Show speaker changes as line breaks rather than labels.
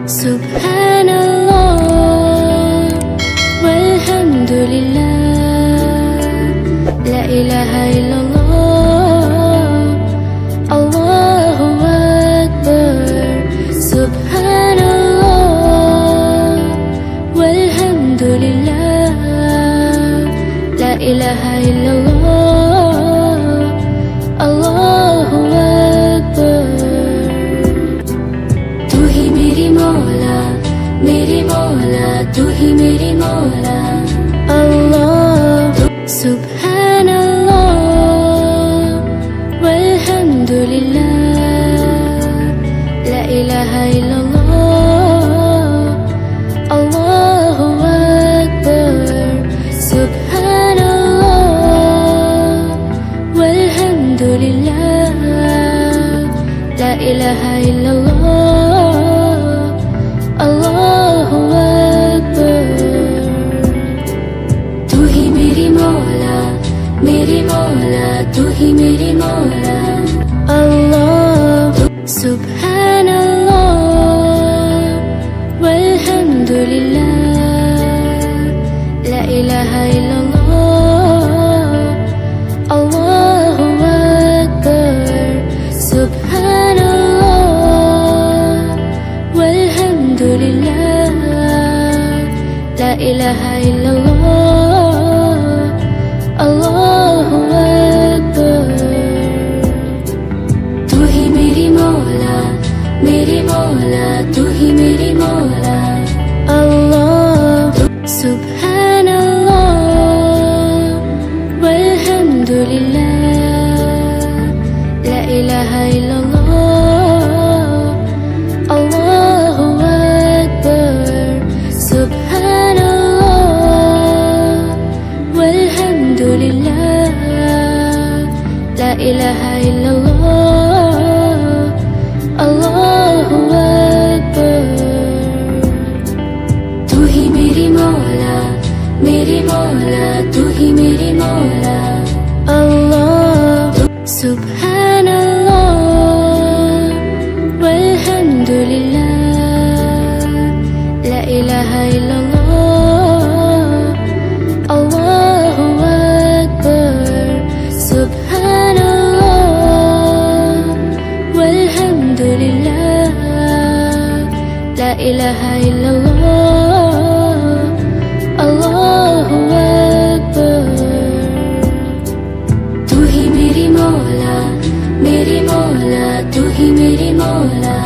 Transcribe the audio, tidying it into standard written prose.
Subhanallah walhamdulillah, la ilaha illallah, Allahu Akbar. Subhanallah walhamdulillah, la ilaha illallah, Allahu Akbar. तू ही मेरी मौला, मेरी मौला, तू ही मेरी मौला। अल्लाह सुब्हानल्लाह वल्हम्दुलिल्लाह, ला इलाहा इल्लल्लाह, अल्लाहु अकबर। सुब्हानल्लाह वल्हम्दुलिल्लाह, ला इलाहा इल्लल्लाह, अल्लाहु अकबर। तू ही मेरी मौला, मेरी मौला, तू ही मेरी मौला। अल्लाह सुब्हानल्लाह वल्हम्दुलिल्लाह, ला इलाहा इल्लल्लाह, अल्लाहु अकबर। सुब्हानल्लाह वल्हम्दुलिल्लाह, ला इलाहा इल्लल्लाह, अल्लाहु अकबर। तू ही मेरी मौला, मेरी मौला, तू ही मेरी मौला। अल्लाह सुब्हानल्लाह वल्हम्दुलिल्लाह, ला इलाहा इल्लल्लाह, अल्लाहु अकबर। सुब्हानल्लाह वल्हम्दुलिल्लाह, ला इलाहा इल्लल्लाह, अल्लाहु अकबर। तू ही मेरी मौला, मेरी मौला, तू ही मेरी मौला। अल्लाह सुब्हानल्लाह वल्हम्दुलिल्लाह, ला इलाहा इल्लल्लाह, अल्लाहु अकबर। सुब्हानल्लाह वल्हम्दुलिल्लाह, ला इलाहा इल्लल्लाह, अल्लाहु अकबर। तू ही मेरी मौला, मेरी मौला, तू ही मेरी मौला।